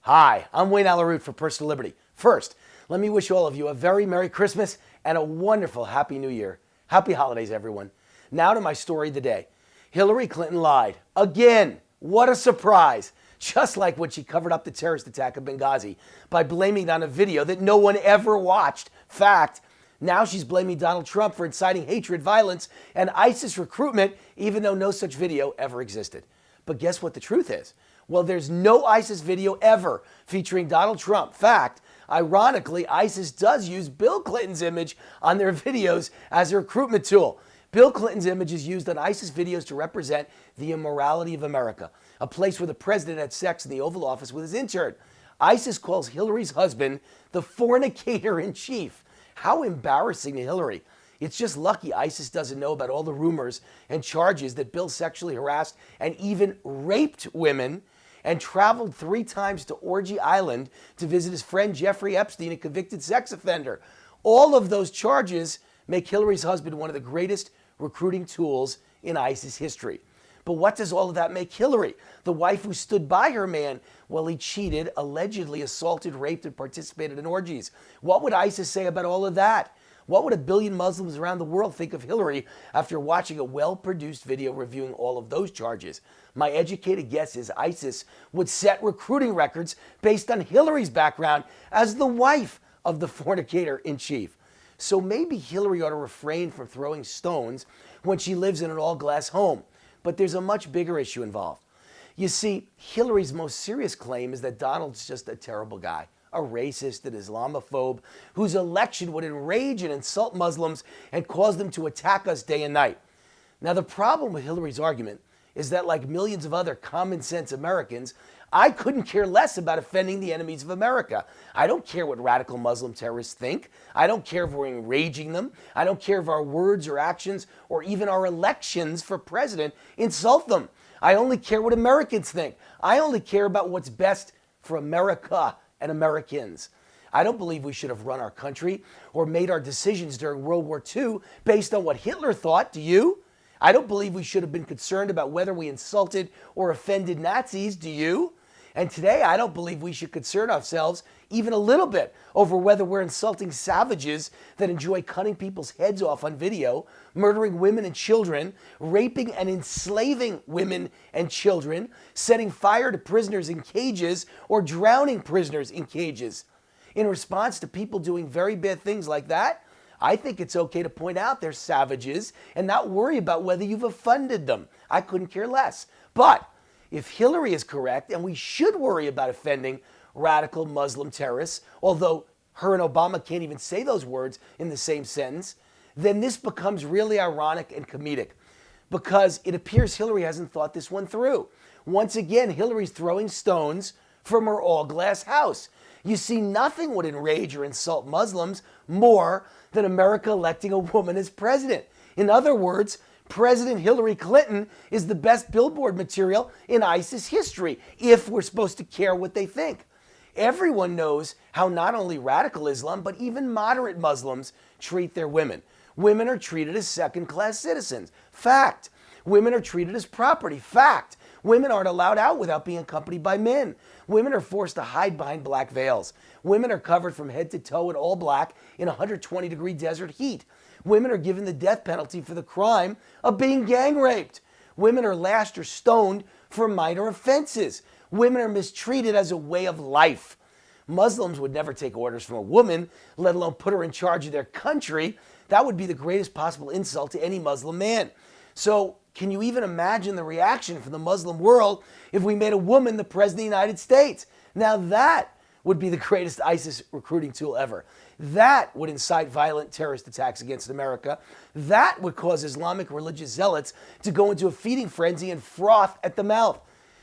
Hi, I'm Wayne Allyn Root for Personal Liberty. First, let me wish all of you a very Merry Christmas and a wonderful Happy New Year. Happy holidays, everyone. Now to my story of the day. Hillary Clinton lied. Again. What a surprise. Just like when she covered up the terrorist attack of Benghazi by blaming it on a video that no one ever watched. Fact. Now she's blaming Donald Trump for inciting hatred, violence, and ISIS recruitment, even though no such video ever existed. But guess what the truth is? Well, there's no ISIS video ever featuring Donald Trump. Fact, ironically, ISIS does use Bill Clinton's image on their videos as a recruitment tool. Bill Clinton's image is used on ISIS videos to represent the immorality of America, a place where the president had sex in the Oval Office with his intern. ISIS calls Hillary's husband the fornicator in chief. How embarrassing to Hillary. It's just lucky ISIS doesn't know about all the rumors and charges that Bill sexually harassed and even raped women and traveled 3 times to Orgy Island to visit his friend Jeffrey Epstein, a convicted sex offender. All of those charges make Hillary's husband one of the greatest recruiting tools in ISIS history. But what does all of that make Hillary, the wife who stood by her man while he cheated, allegedly assaulted, raped, and participated in orgies? What would ISIS say about all of that? What would a billion Muslims around the world think of Hillary after watching a well-produced video reviewing all of those charges? My educated guess is ISIS would set recruiting records based on Hillary's background as the wife of the fornicator in chief. So maybe Hillary ought to refrain from throwing stones when she lives in an all-glass home. But there's a much bigger issue involved. You see, Hillary's most serious claim is that Donald's just a terrible guy, a racist, an Islamophobe, whose election would enrage and insult Muslims and cause them to attack us day and night. Now, the problem with Hillary's argument is that, like millions of other common-sense Americans, I couldn't care less about offending the enemies of America. I don't care what radical Muslim terrorists think. I don't care if we're enraging them. I don't care if our words or actions or even our elections for president insult them. I only care what Americans think. I only care about what's best for America and Americans. I don't believe we should have run our country or made our decisions during World War II based on what Hitler thought. Do you? I don't believe we should have been concerned about whether we insulted or offended Nazis. Do you? And today, I don't believe we should concern ourselves even a little bit over whether we're insulting savages that enjoy cutting people's heads off on video, murdering women and children, raping and enslaving women and children, setting fire to prisoners in cages, or drowning prisoners in cages. In response to people doing very bad things like that, I think it's okay to point out they're savages and not worry about whether you've offended them. I couldn't care less. But if Hillary is correct, and we should worry about offending radical Muslim terrorists, although her and Obama can't even say those words in the same sentence, then this becomes really ironic and comedic because it appears Hillary hasn't thought this one through. Once again, Hillary's throwing stones from her all-glass house. You see, nothing would enrage or insult Muslims more than America electing a woman as president. In other words, President Hillary Clinton is the best billboard material in ISIS history, if we're supposed to care what they think. Everyone knows how not only radical Islam, but even moderate Muslims treat their women. Women are treated as second-class citizens. Fact. Women are treated as property. Fact. Women aren't allowed out without being accompanied by men. Women are forced to hide behind black veils. Women are covered from head to toe in all black in 120-degree desert heat. Women are given the death penalty for the crime of being gang raped. Women are lashed or stoned for minor offenses. Women are mistreated as a way of life. Muslims would never take orders from a woman, let alone put her in charge of their country. That would be the greatest possible insult to any Muslim man. So, can you even imagine the reaction from the Muslim world if we made a woman the president of the United States? Now that would be the greatest ISIS recruiting tool ever. That would incite violent terrorist attacks against America. That would cause Islamic religious zealots to go into a feeding frenzy and froth at the mouth.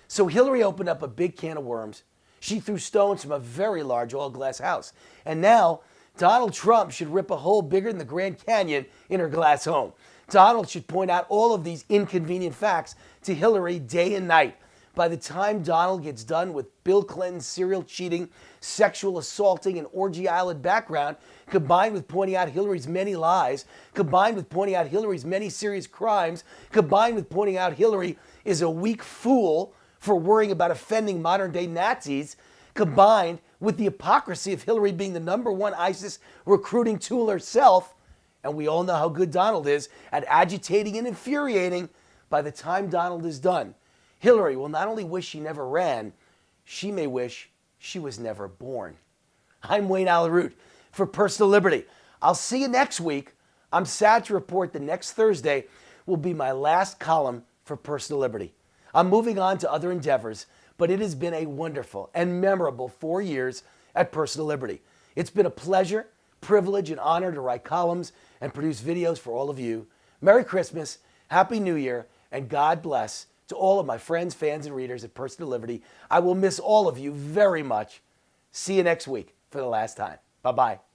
So Hillary opened up a big can of worms. She threw stones from a very large all-glass house. And now Donald Trump should rip a hole bigger than the Grand Canyon in her glass home. Donald should point out all of these inconvenient facts to Hillary day and night. By the time Donald gets done with Bill Clinton's serial cheating, sexual assaulting, and orgy island background, combined with pointing out Hillary's many lies, combined with pointing out Hillary's many serious crimes, combined with pointing out Hillary is a weak fool for worrying about offending modern-day Nazis, combined with the hypocrisy of Hillary being the #1 ISIS recruiting tool herself, and we all know how good Donald is at agitating and infuriating, by the time Donald is done, Hillary will not only wish she never ran, she may wish she was never born. I'm Wayne Allyn Root for Personal Liberty. I'll see you next week. I'm sad to report the next Thursday will be my last column for Personal Liberty. I'm moving on to other endeavors, but it has been a wonderful and memorable 4 years at Personal Liberty. It's been a pleasure, privilege, and honor to write columns and produce videos for all of you. Merry Christmas, Happy New Year, and God bless to all of my friends, fans, and readers at Personal Liberty. I will miss all of you very much. See you next week for the last time. Bye-bye.